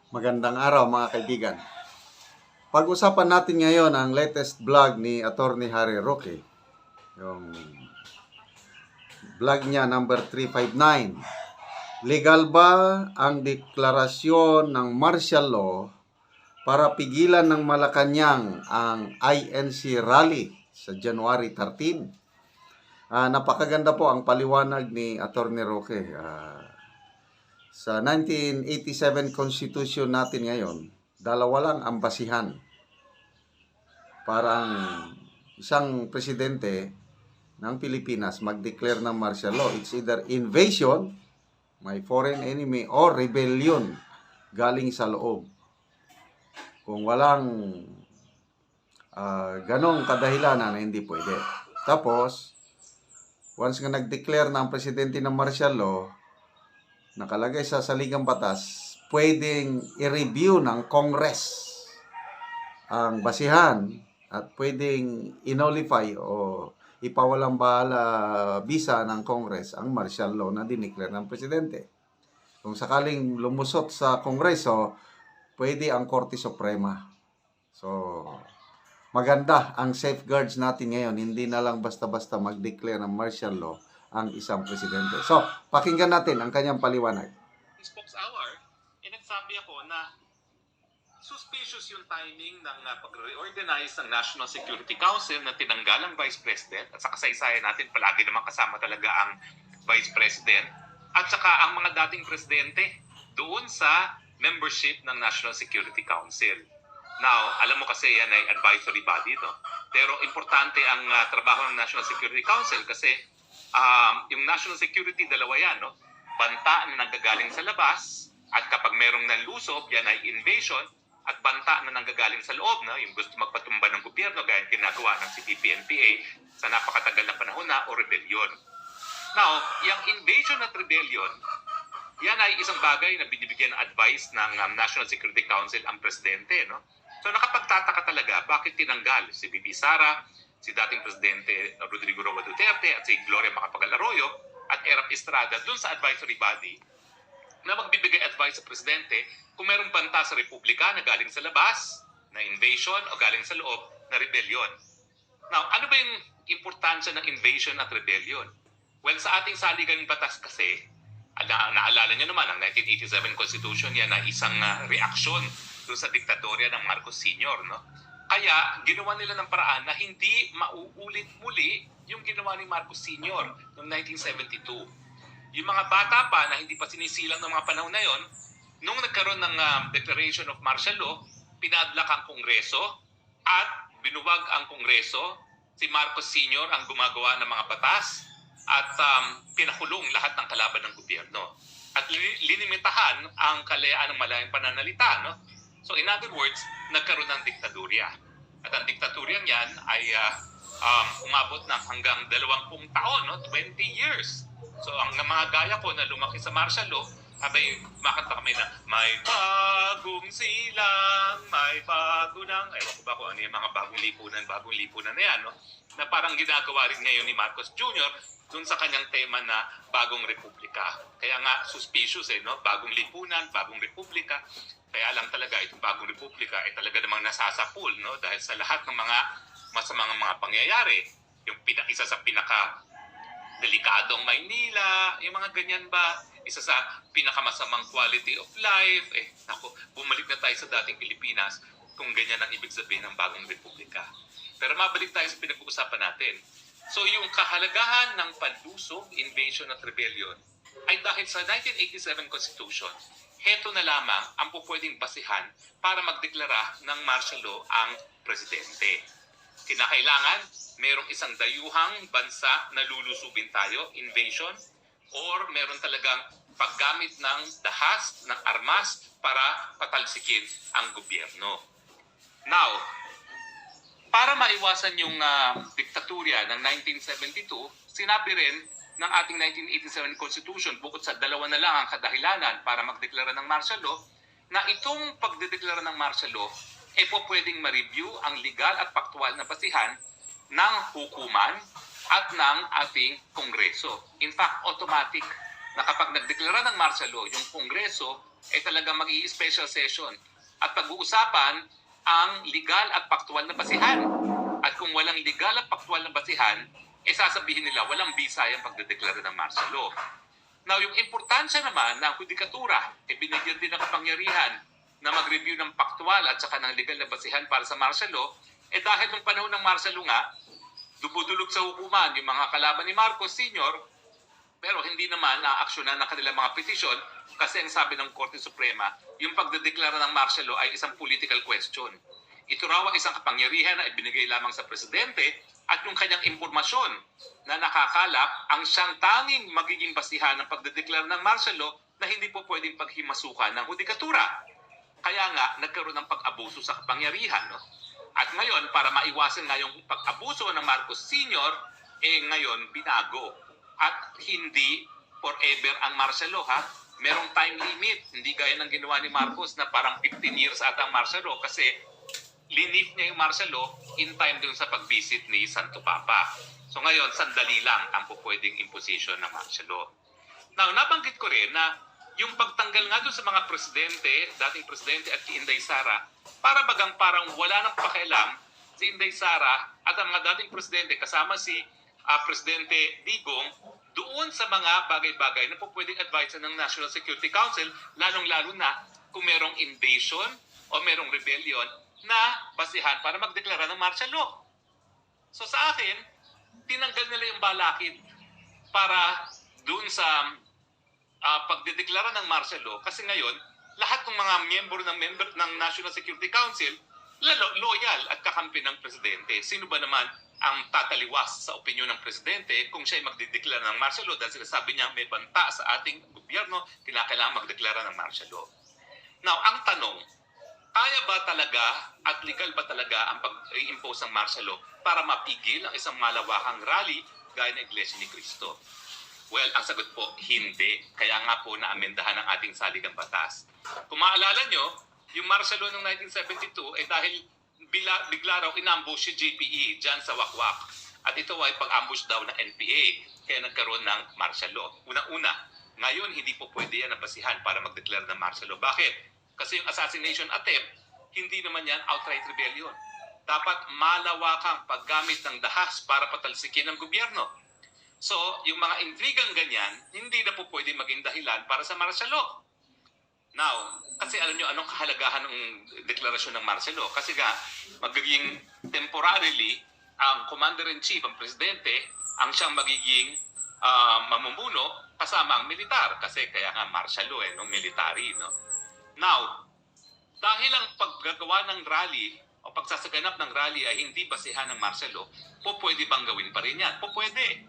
Magandang araw mga kaibigan. Pag-usapan natin ngayon ang latest vlog ni Attorney Harry Roque. Yung vlog niya number 359. Legal ba ang deklarasyon ng martial law para pigilan ng Malacanang ang INC rally sa January 13? Napakaganda po ang paliwanag ni Attorney Roque. Sa 1987 Constitution natin ngayon, dalawa lang ang basihan. Parang isang presidente ng Pilipinas mag-declare ng martial law. It's either invasion, may foreign enemy, or rebellion galing sa loob. Kung walang ganong kadahilanan, hindi pwede. Tapos, once nga nag-declare ng presidente ng martial law, nakalagay sa saligang batas, pwedeng i-review ng Congress ang basihan at pwedeng inolify o ipawalang bahala bisa ng Congress ang martial law na dineclare ng presidente. Kung sakaling lumusot sa Kongreso, pwede ang Korte Suprema. So, maganda ang safeguards natin ngayon. Hindi na lang basta-basta mag-declare ng martial law ang isang presidente. So, pakinggan natin ang kanyang paliwanag. Spokes hour, nagsabi ako na suspicious yung timing ng pag-reorganize ng National Security Council na tinanggal ang Vice President at sa kasaysayan natin palagi naman kasama talaga ang Vice President at saka ang mga dating presidente doon sa membership ng National Security Council. Now, alam mo kasi yan ay advisory body, no? Pero importante ang trabaho ng National Security Council kasi yung national security, dalawa yan, no? Banta na nanggagaling sa labas at kapag merong nanlusob, yan ay invasion at banta na nanggagaling sa loob, no? Yung gusto magpatumba ng gobyerno gaya ng ginagawa ng CPP-NPA sa napakatagal na panahon na o rebellion. Now, yung invasion at rebellion, yan ay isang bagay na binibigyan ng advice ng National Security Council ang presidente, no? So nakapagtataka talaga bakit tinanggal si Bibi Sara, si dating Presidente Rodrigo Roa Duterte at si Gloria Macapagal Arroyo at Erap Estrada dun sa advisory body na magbibigay advice sa Presidente kung mayroong banta sa Republika na galing sa labas, na invasion o galing sa loob na rebellion. Now, ano ba yung importansya ng invasion at rebellion? Well, sa ating saligang batas kasi, naalala niyo naman, ang 1987 Constitution yan na isang reaksyon doon sa diktadorya ng Marcos Sr., no? Kaya, ginawa nila ng paraan na hindi mauulit muli yung ginawa ni Marcos Sr. noong 1972. Yung mga bata pa na hindi pa sinisilang ng mga panahon na yon, nung nagkaroon ng Declaration of Martial Law, pinadlak ang Kongreso at binuwag ang Kongreso. Si Marcos Sr. ang gumagawa ng mga batas at pinakulong lahat ng kalaban ng gobyerno. At linimitahan ang kalayaan ng malayang pananalita, no? So in other words, nagkaroon ng diktadurya. At ang diktaduryang yan ay umabot na hanggang 20 taon, no? 20 years. So ang mga gaya ko na lumaki sa martial law, abay, makanta kami na, may bagong silang, may bago ng, ewan ko ba kung ano yung mga bagong lipunan na yan, no? Na parang ginagawa rin ngayon ni Marcos Jr. dun sa kanyang tema na bagong republika. Kaya nga suspicious no? Bagong lipunan, bagong republika. Kaya lang talaga itong bagong republika ay talaga namang nasasapul, no? Dahil sa lahat ng mga masamang mga pangyayari, yung isa sa pinaka delikadong Maynila, yung mga ganyan ba, isa sa pinakamasamang quality of life, naku, bumalik na tayo sa dating Pilipinas kung ganyan ang ibig sabihin ng bagong republika. Pero mabalik tayo sa pinag-uusapan natin. So yung kahalagahan ng panlusog, invasion at rebellion ay dahil sa 1987 Constitution, heto na lamang ang pupwedeng basihan para magdeklara ng martial law ang presidente. Kinakailangan merong isang dayuhang bansa na lulusubin tayo, invasion, or meron talagang paggamit ng dahas, ng armas para patalsikin ang gobyerno. Now, para maiwasan yung diktatorya ng 1972, sinabi rin ng ating 1987 Constitution, bukod sa dalawa na lang ang kadahilanan para magdeklara ng martial law, na itong pagdedeklara ng martial law, pwedeng ma-review ang legal at faktual na basihan ng hukuman at ng ating Kongreso. In fact, automatic na kapag nagdeklara ng martial law, yung Kongreso ay talagang mag-i-special session at pag-uusapan ang legal at paktual na basihan. At kung walang legal at paktual na basihan, sasabihin nila walang bisa yung pagdedeklara ng martial law. Now, yung importansya naman ng hudikatura, binigyan din ng kapangyarihan na mag-review ng paktual at saka ng legal na basihan para sa martial law, dahil nung panahon ng martial law nga, dumudulog sa hukuman yung mga kalaban ni Marcos Sr., pero hindi naman na-aksyonan ng kanilang mga petisyon kasi ang sabi ng Korte Suprema, yung pagdedeklara ng martial law ay isang political question. Ito raw ang isang kapangyarihan na ibinigay lamang sa presidente at yung kanyang impormasyon na nakakalap ang siyang tanging magiging basihan ng pagdedeklara ng martial law na hindi po pwedeng paghimasukan ng hudikatura. Kaya nga, nagkaroon ng pag-abuso sa kapangyarihan. No? At ngayon, para maiwasan nga yung pag-abuso ng Marcos Sr., ngayon, binago. At hindi forever ang martial law, ha? Merong time limit. Hindi gaya ng ginawa ni Marcos na parang 15 years ata ang martial law kasi linif niya yung martial law in time dun sa pag-visit ni Santo Papa. So ngayon, sandali lang ang pwedeng imposition ng martial law. Now, nabanggit ko rin na yung pagtanggal nga doon sa mga presidente, dating presidente at si Inday Sara, para bagang parang wala nang pakialam si Inday Sara at ang mga dating presidente kasama si Presidente Digong doon sa mga bagay-bagay na pwedeng advice ng National Security Council, lalong-lalo na kung merong invasion o merong rebellion na basihan para magdeklara ng martial law. So sa akin, tinanggal nila yung balakid para doon sa pagdedeklara ng martial law kasi ngayon, lahat ng mga member ng National Security Council loyal at kakampi ng presidente. Sino ba naman ang tataliwas sa opinyon ng presidente kung siya ay magdedeklara ng martial law dahil sinasabi niya may banta sa ating gobyerno, kinakailangan magdeklara ng martial law. Now, ang tanong, kaya ba talaga at legal ba talaga ang pag-impose ng martial law para mapigil ang isang malawakang rally gaya ng Iglesia ni Cristo? Well, ang sagot po, hindi. Kaya nga po naamendahan ang ating saligang batas. Kung maalala nyo, yung martial law ng 1972 dahil bigla raw inambush si JPE dyan sa Wakwak. At ito ay pag-ambush daw ng NPA. Kaya nagkaroon ng martial law. Una-una, ngayon hindi po pwede yan na basihan para magdeklara ng martial law. Bakit? Kasi yung assassination attempt, hindi naman yan outright rebellion. Dapat malawakang paggamit ng dahas para patalsikin ng gobyerno. So, yung mga intrigang ganyan, hindi na po pwede maging dahilan para sa martial law. Now, kasi alam nyo anong kahalagahan ng deklarasyon ng martial law? Kasi nga, magiging temporarily, ang commander-in-chief, ang presidente, ang siyang magiging mamumuno kasama ang militar. Kasi kaya nga martial law, military. No? Now, dahil ang paggagawa ng rally o pagsasaganap ng rally ay hindi basehan ng martial law, pwede bang gawin pa rin yan? Pwede.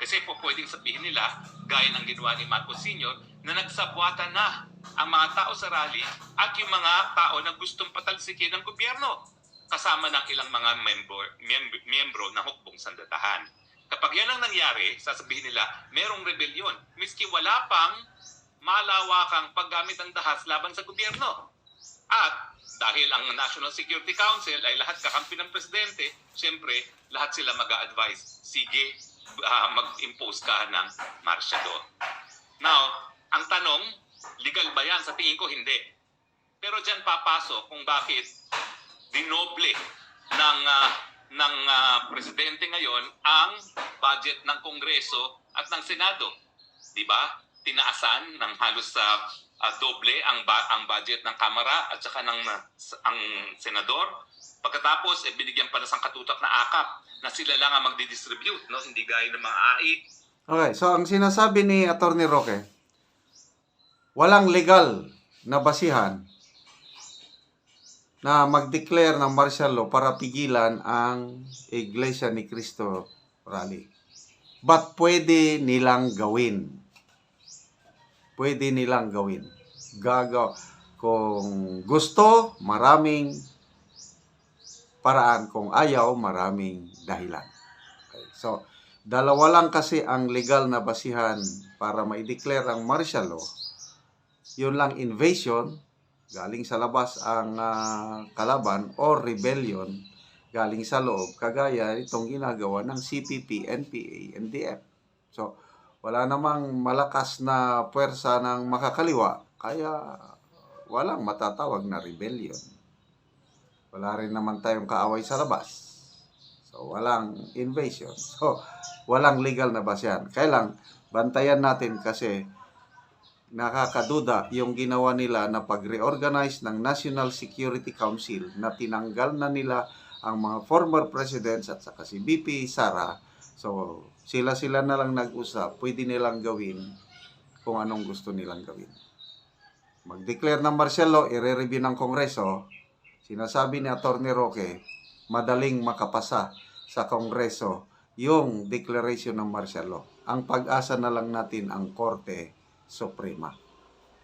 Kasi pwedeng sabihin nila, gaya ng ginawa ni Marcos Sr., na nagsabwatan na ang mga tao sa rally at yung mga tao na gustong patalsikin ng gobyerno kasama ng ilang mga miyembro ng hukbong sandatahan. Kapag yan ang nangyari, sasabihin nila, merong rebellion, miski wala pang malawakang paggamit ng dahas laban sa gobyerno. At dahil ang National Security Council ay lahat kakampi ng presidente, siyempre, lahat sila mag-a-advise, sige, mag-impose ka ng martial law. Now, ang tanong, legal ba yan? Sa tingin ko, hindi. Pero dyan papasok kung bakit dinoble ng presidente ngayon ang budget ng Kongreso at ng Senado. Di ba? Tinaasan ng halos sa doble ang budget ng Kamara at saka ang Senador. Pagkatapos, binigyan pa na sang katutak na akap na sila lang ang magdi-distribute, no? Hindi gaya ng mga AI. Okay, so ang sinasabi ni Atty. Roque, walang legal na basihan na mag-declare ng martial law para pigilan ang Iglesia ni Cristo rally. But pwede nilang gawin. Pwede nilang gawin. Kung gusto, maraming paraan. Kung ayaw, maraming dahilan. Okay. So, dalawa lang kasi ang legal na basihan para ma-declare ang martial law. Yun lang, invasion, galing sa labas ang kalaban, or rebellion, galing sa loob, kagaya itong ginagawa ng CPP, NPA, NDF. So, wala namang malakas na puwersa ng makakaliwa, kaya walang matatawag na rebellion. Wala rin naman tayong kaaway sa labas. So, walang invasion. So, walang legal na base yan. Kailang, bantayan natin kasi nakakaduda yung ginawa nila na pag-reorganize ng National Security Council na tinanggal na nila ang mga former presidents at saka si BP Sara. So, sila na lang nag-usap. Pwede nilang gawin kung anong gusto nilang gawin. Mag-declare ng martial law, i-review ng Kongreso. Sinasabi ni Atty. Roque, madaling makapasa sa Kongreso yung declaration ng martial law. Ang pag-asa na lang natin ang Korte Suprema.